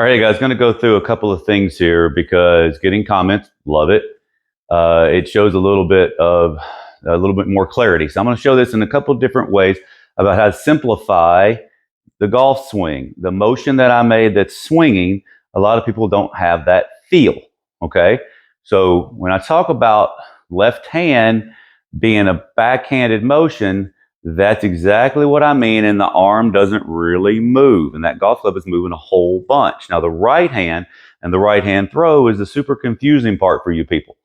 All right, guys, going to go through a couple of things here because getting comments, love it. It shows a little bit more clarity. So I'm going to show this in a couple of different ways about how to simplify the golf swing. The motion that I made that's swinging, a lot of people don't have that feel, okay? So when I talk about left hand being a backhanded motion, that's exactly what I mean, and the arm doesn't really move, and that golf club is moving a whole bunch. Now, the right hand and the right hand throw is the super confusing part for you people,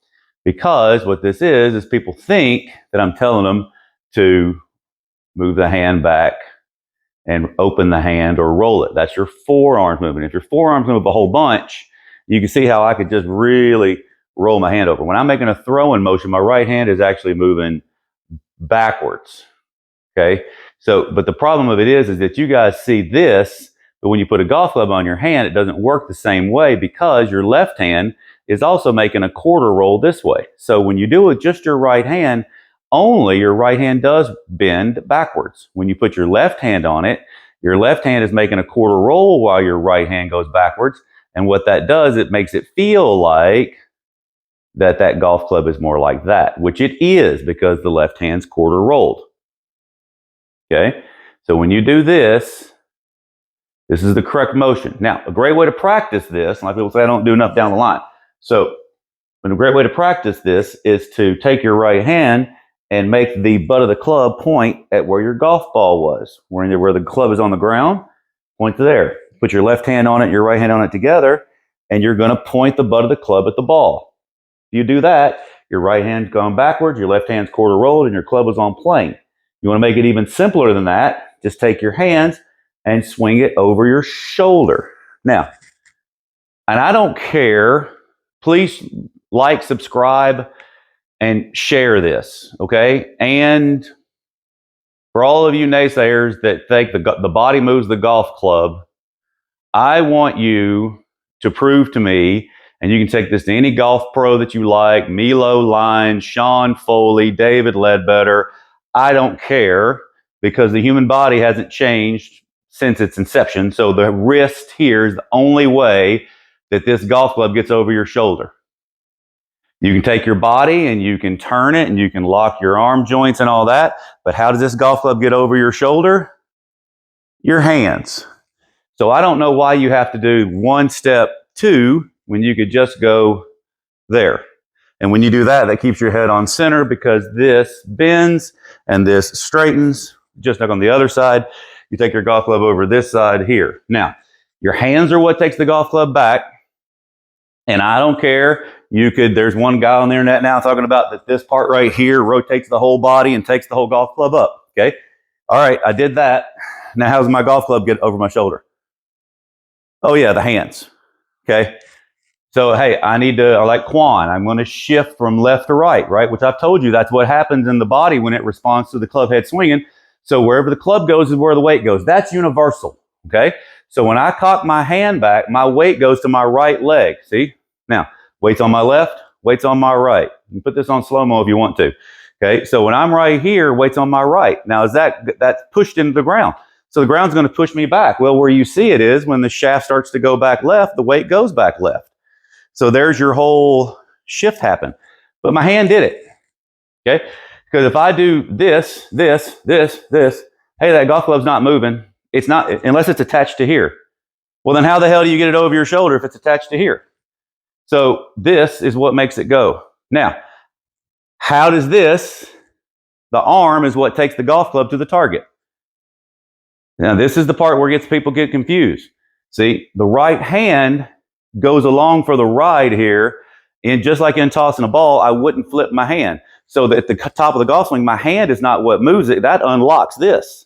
because what this is people think that I'm telling them to move the hand back and open the hand or roll it. That's your forearms moving. If your forearms move a whole bunch, you can see how I could just really roll my hand over. When I'm making a throwing motion, my right hand is actually moving backwards. Okay, so, but the problem of it is that you guys see this, but when you put a golf club on your hand, it doesn't work the same way because your left hand is also making a quarter roll this way. So when you do it just your right hand, only your right hand does bend backwards. When you put your left hand on it, your left hand is making a quarter roll while your right hand goes backwards. And what that does, it makes it feel like that golf club is more like that, which it is because the left hand's quarter rolled. Okay, so when you do this, this is the correct motion. Now, a great way to practice this, a lot of people say I don't do enough down the line. So, a great way to practice this is to take your right hand and make the butt of the club point at where your golf ball was. Where the club is on the ground, point to there. Put your left hand on it, your right hand on it together, and you're going to point the butt of the club at the ball. If you do that, your right hand's going backwards, your left hand's quarter rolled, and your club is on plane. You want to make it even simpler than that, just take your hands and swing it over your shoulder. Now, and I don't care, please like, subscribe, and share this, okay? And for all of you naysayers that think the body moves the golf club, I want you to prove to me, and you can take this to any golf pro that you like, Milo Lyons, Sean Foley, David Ledbetter, I don't care, because the human body hasn't changed since its inception. So the wrist here is the only way that this golf club gets over your shoulder. You can take your body and you can turn it and you can lock your arm joints and all that. But how does this golf club get over your shoulder? Your hands. So I don't know why you have to do 1 step 2 when you could just go there. And when you do that, that keeps your head on center because this bends and this straightens. Just like on the other side, you take your golf club over this side here. Now, your hands are what takes the golf club back. And I don't care. There's one guy on the internet now talking about that this part right here rotates the whole body and takes the whole golf club up. Okay. All right. I did that. Now, how does my golf club get over my shoulder? Oh yeah, the hands. Okay. So, hey, I like Quan, I'm going to shift from left to right, which I've told you that's what happens in the body when it responds to the club head swinging. So wherever the club goes is where the weight goes. That's universal, okay? So when I cock my hand back, my weight goes to my right leg, see? Now, weight's on my left, weight's on my right. You can put this on slow-mo if you want to, okay? So when I'm right here, weight's on my right. Now, that's pushed into the ground. So the ground's going to push me back. Well, where you see it is when the shaft starts to go back left, the weight goes back left. So there's your whole shift happen. But my hand did it, okay? Because if I do this, hey, that golf club's not moving. It's not, unless it's attached to here. Well, then how the hell do you get it over your shoulder if it's attached to here? So this is what makes it go. Now, how does the arm is what takes the golf club to the target. Now, this is the part where people get confused. See, the right hand goes along for the ride here, and just like in tossing a ball, I wouldn't flip my hand. So that at the top of the golf swing, my hand is not what moves it. That unlocks this.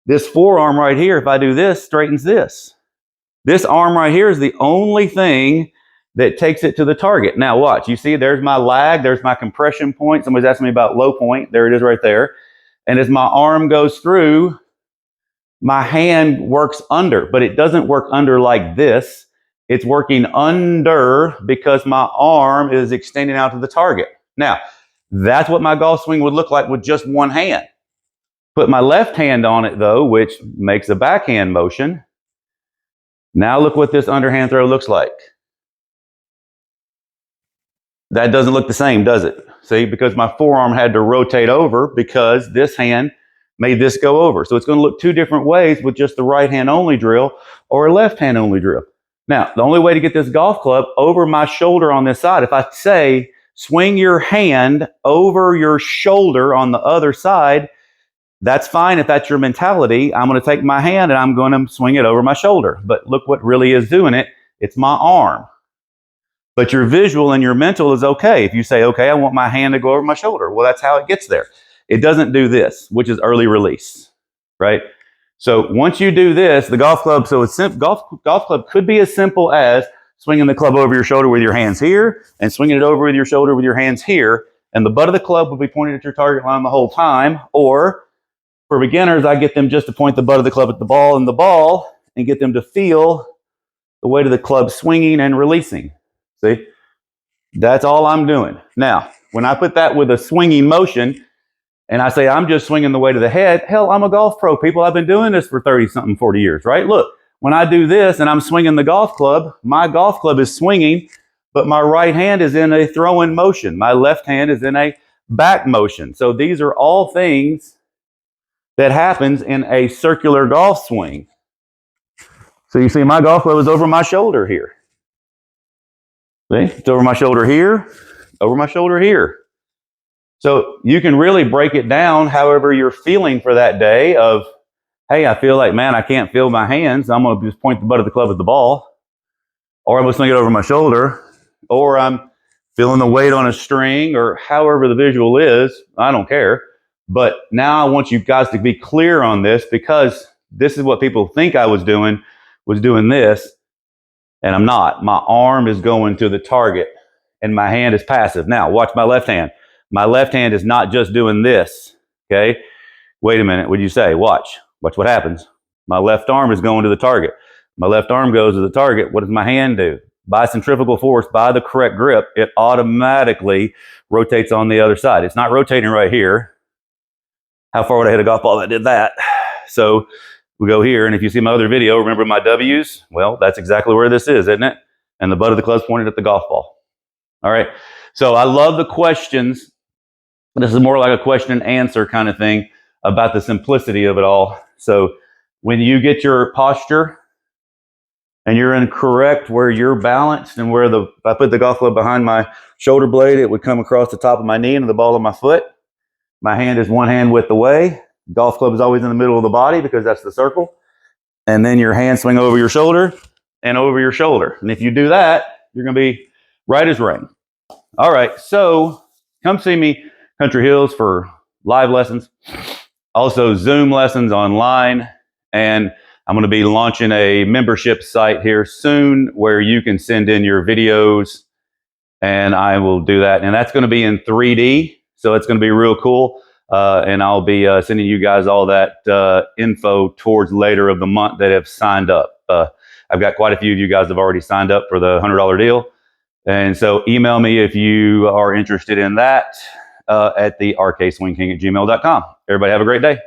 This forearm right here, if I do this, straightens this. This arm right here is the only thing that takes it to the target. Now watch, you see there's my lag, there's my compression point. Somebody's asking me about low point. There it is right there. And as my arm goes through, my hand works under, but it doesn't work under like this. It's working under because my arm is extending out to the target. Now, that's what my golf swing would look like with just one hand. Put my left hand on it, though, which makes a backhand motion. Now look what this underhand throw looks like. That doesn't look the same, does it? See, because my forearm had to rotate over because this hand made this go over. So it's going to look two different ways with just the right hand only drill or a left hand only drill. Now, the only way to get this golf club over my shoulder on this side, if I say swing your hand over your shoulder on the other side, that's fine if that's your mentality. I'm going to take my hand and I'm going to swing it over my shoulder. But look what really is doing it. It's my arm. But your visual and your mental is okay. If you say, okay, I want my hand to go over my shoulder. Well, that's how it gets there. It doesn't do this, which is early release, right? So once you do this, the golf club, so it's golf club could be as simple as swinging the club over your shoulder with your hands here and swinging it over with your shoulder with your hands here. And the butt of the club will be pointed at your target line the whole time. Or for beginners, I get them just to point the butt of the club at the ball and get them to feel the weight of the club swinging and releasing. See, that's all I'm doing. Now, when I put that with a swinging motion and I say I'm just swinging the weight of the head, hell, I'm a golf pro, people. I've been doing this for 30-something, 40 years, right? Look, when I do this and I'm swinging the golf club, my golf club is swinging, but my right hand is in a throw-in motion. My left hand is in a back motion. So these are all things that happens in a circular golf swing. So you see my golf club is over my shoulder here. See? It's over my shoulder here, over my shoulder here. So you can really break it down however you're feeling for that day of, hey, I feel like, man, I can't feel my hands. I'm going to just point the butt of the club at the ball. Or I'm going to swing it over my shoulder. Or I'm feeling the weight on a string, or however the visual is. I don't care. But now I want you guys to be clear on this, because this is what people think I was doing this. And I'm not. My arm is going to the target and my hand is passive. Now, watch my left hand. My left hand is not just doing this, okay? Wait a minute, what'd you say? Watch what happens. My left arm is going to the target. My left arm goes to the target. What does my hand do? By centrifugal force, by the correct grip, it automatically rotates on the other side. It's not rotating right here. How far would I hit a golf ball that did that? So we go here, and if you see my other video, remember my W's? Well, that's exactly where this is, isn't it? And the butt of the club's pointed at the golf ball. All right. So I love the questions. This is more like a question and answer kind of thing about the simplicity of it all. So when you get your posture and you're in correct where you're balanced and where if I put the golf club behind my shoulder blade, it would come across the top of my knee and the ball of my foot. My hand is one hand width away. Golf club is always in the middle of the body because that's the circle. And then your hands swing over your shoulder and over your shoulder. And if you do that, you're going to be right as rain. All right, so come see me, Country Hills, for live lessons. Also Zoom lessons online. And I'm going to be launching a membership site here soon where you can send in your videos. And I will do that. And that's going to be in 3D. So it's going to be real cool. And I'll be sending you guys all that info towards later of the month that have signed up. I've got quite a few of you guys that have already signed up for the $100 deal. And so email me if you are interested in that at the rkswingking@gmail.com. Everybody have a great day.